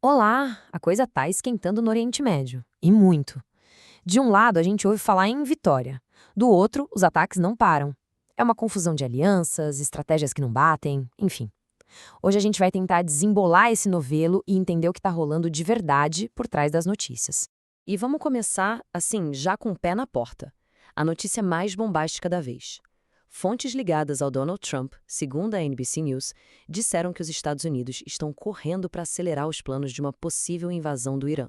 Olá, a coisa tá esquentando no Oriente Médio. E muito. De um lado, a gente ouve falar em vitória. Do outro, os ataques não param. É uma confusão de alianças, estratégias que não batem, enfim. Hoje a gente vai tentar desembolar esse novelo e entender o que tá rolando de verdade por trás das notícias. E vamos começar, assim, já com o pé na porta. A notícia mais bombástica da vez. Fontes ligadas ao Donald Trump, segundo a NBC News, disseram que os Estados Unidos estão correndo para acelerar os planos de uma possível invasão do Irã.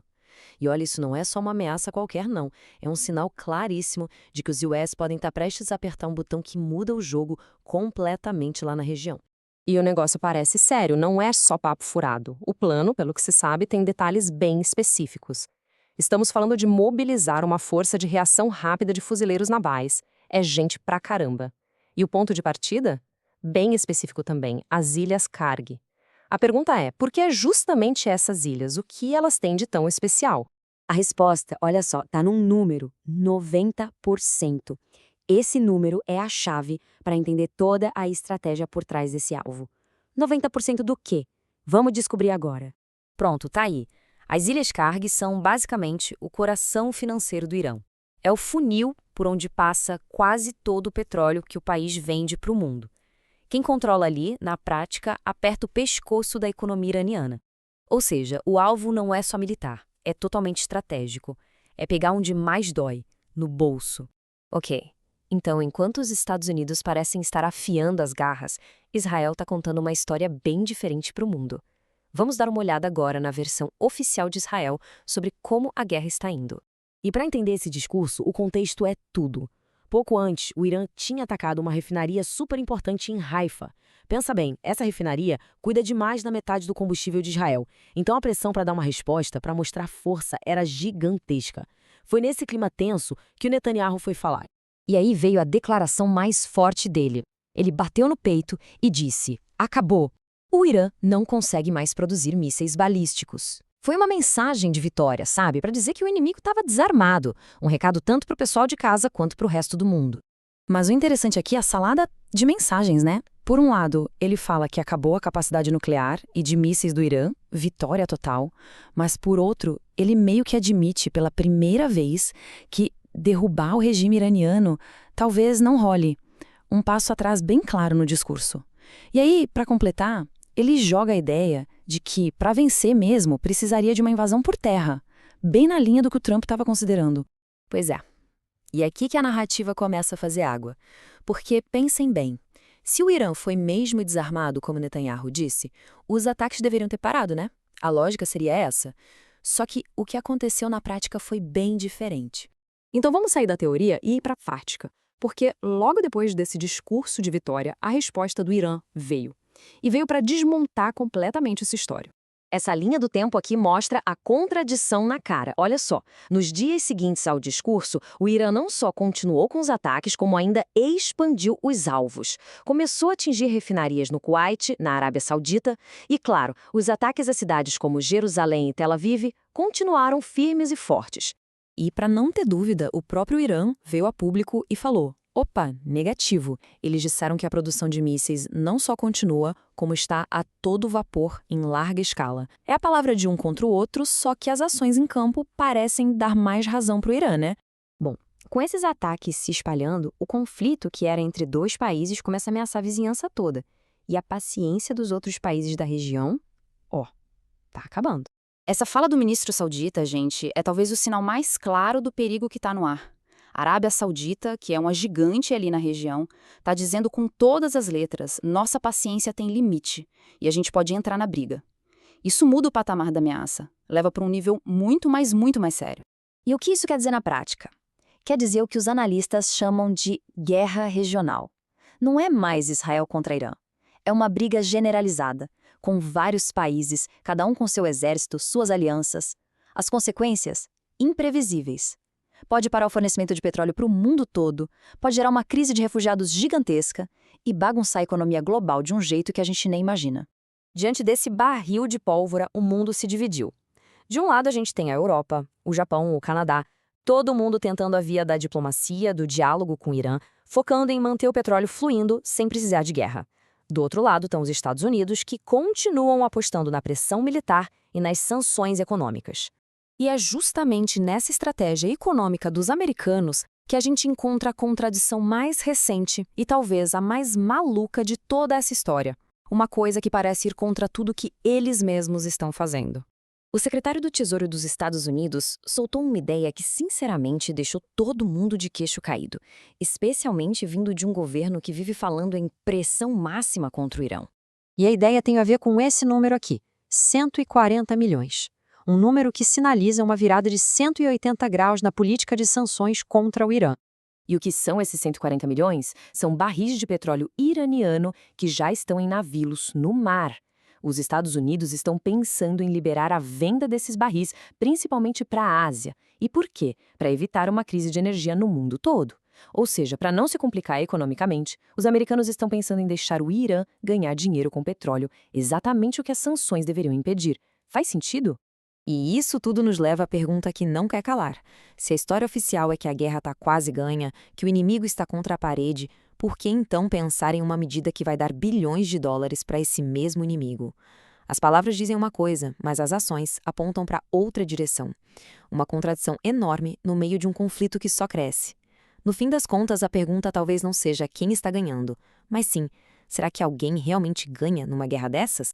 E olha, isso não é só uma ameaça qualquer, não. É um sinal claríssimo de que os US podem estar prestes a apertar um botão que muda o jogo completamente lá na região. E o negócio parece sério, não é só papo furado. O plano, pelo que se sabe, tem detalhes bem específicos. Estamos falando de mobilizar uma força de reação rápida de fuzileiros navais. É gente pra caramba. E o ponto de partida? Bem específico também, as Ilhas Karg. A pergunta é, por que é justamente essas ilhas? O que elas têm de tão especial? A resposta, olha só, tá num número, 90%. Esse número é a chave para entender toda a estratégia por trás desse alvo. 90% do quê? Vamos descobrir agora. Pronto, tá aí. As Ilhas Karg são basicamente o coração financeiro do Irã. É o funil por onde passa quase todo o petróleo que o país vende para o mundo. Quem controla ali, na prática, aperta o pescoço da economia iraniana. Ou seja, o alvo não é só militar, é totalmente estratégico. É pegar onde mais dói, no bolso. Ok, então enquanto os Estados Unidos parecem estar afiando as garras, Israel está contando uma história bem diferente para o mundo. Vamos dar uma olhada agora na versão oficial de Israel sobre como a guerra está indo. E para entender esse discurso, o contexto é tudo. Pouco antes, o Irã tinha atacado uma refinaria super importante em Haifa. Pensa bem, essa refinaria cuida de mais da metade do combustível de Israel. Então a pressão para dar uma resposta, para mostrar força, era gigantesca. Foi nesse clima tenso que o Netanyahu foi falar. E aí veio a declaração mais forte dele. Ele bateu no peito e disse: acabou. O Irã não consegue mais produzir mísseis balísticos. Foi uma mensagem de vitória, sabe? Para dizer que o inimigo estava desarmado. Um recado tanto para o pessoal de casa quanto para o resto do mundo. Mas o interessante aqui é a salada de mensagens, né? Por um lado, ele fala que acabou a capacidade nuclear e de mísseis do Irã, vitória total. Mas por outro, ele meio que admite pela primeira vez que derrubar o regime iraniano talvez não role. Um passo atrás bem claro no discurso. E aí, para completar, ele joga a ideia de que, para vencer mesmo, precisaria de uma invasão por terra, bem na linha do que o Trump estava considerando. Pois é. E é aqui que a narrativa começa a fazer água. Porque, pensem bem, se o Irã foi mesmo desarmado, como Netanyahu disse, os ataques deveriam ter parado, né? A lógica seria essa. Só que o que aconteceu na prática foi bem diferente. Então vamos sair da teoria e ir para a prática, porque logo depois desse discurso de vitória, a resposta do Irã veio. E veio para desmontar completamente essa história. Essa linha do tempo aqui mostra a contradição na cara. Olha só, nos dias seguintes ao discurso, o Irã não só continuou com os ataques, como ainda expandiu os alvos. Começou a atingir refinarias no Kuwait, na Arábia Saudita, e, claro, os ataques a cidades como Jerusalém e Tel Aviv continuaram firmes e fortes. E, para não ter dúvida, o próprio Irã veio a público e falou: opa, negativo. Eles disseram que a produção de mísseis não só continua, como está a todo vapor em larga escala. É a palavra de um contra o outro, só que as ações em campo parecem dar mais razão para o Irã, né? Bom, com esses ataques se espalhando, o conflito que era entre dois países começa a ameaçar a vizinhança toda. E a paciência dos outros países da região, tá acabando. Essa fala do ministro saudita, gente, é talvez o sinal mais claro do perigo que está no ar. A Arábia Saudita, que é uma gigante ali na região, está dizendo com todas as letras: nossa paciência tem limite e a gente pode entrar na briga. Isso muda o patamar da ameaça, leva para um nível muito mais sério. E o que isso quer dizer na prática? Quer dizer o que os analistas chamam de guerra regional. Não é mais Israel contra Irã. É uma briga generalizada, com vários países, cada um com seu exército, suas alianças. As consequências? Imprevisíveis. Pode parar o fornecimento de petróleo para o mundo todo, pode gerar uma crise de refugiados gigantesca e bagunçar a economia global de um jeito que a gente nem imagina. Diante desse barril de pólvora, o mundo se dividiu. De um lado a gente tem a Europa, o Japão, o Canadá, todo mundo tentando a via da diplomacia, do diálogo com o Irã, focando em manter o petróleo fluindo sem precisar de guerra. Do outro lado estão os Estados Unidos, que continuam apostando na pressão militar e nas sanções econômicas. E é justamente nessa estratégia econômica dos americanos que a gente encontra a contradição mais recente e talvez a mais maluca de toda essa história. Uma coisa que parece ir contra tudo que eles mesmos estão fazendo. O secretário do Tesouro dos Estados Unidos soltou uma ideia que, sinceramente, deixou todo mundo de queixo caído, especialmente vindo de um governo que vive falando em pressão máxima contra o Irã. E a ideia tem a ver com esse número aqui, 140 milhões. Um número que sinaliza uma virada de 180 graus na política de sanções contra o Irã. E o que são esses 140 milhões? São barris de petróleo iraniano que já estão em navios no mar. Os Estados Unidos estão pensando em liberar a venda desses barris, principalmente para a Ásia. E por quê? Para evitar uma crise de energia no mundo todo. Ou seja, para não se complicar economicamente, os americanos estão pensando em deixar o Irã ganhar dinheiro com petróleo, exatamente o que as sanções deveriam impedir. Faz sentido? E isso tudo nos leva à pergunta que não quer calar. Se a história oficial é que a guerra está quase ganha, que o inimigo está contra a parede, por que então pensar em uma medida que vai dar bilhões de dólares para esse mesmo inimigo? As palavras dizem uma coisa, mas as ações apontam para outra direção. Uma contradição enorme no meio de um conflito que só cresce. No fim das contas, a pergunta talvez não seja quem está ganhando, mas sim, será que alguém realmente ganha numa guerra dessas?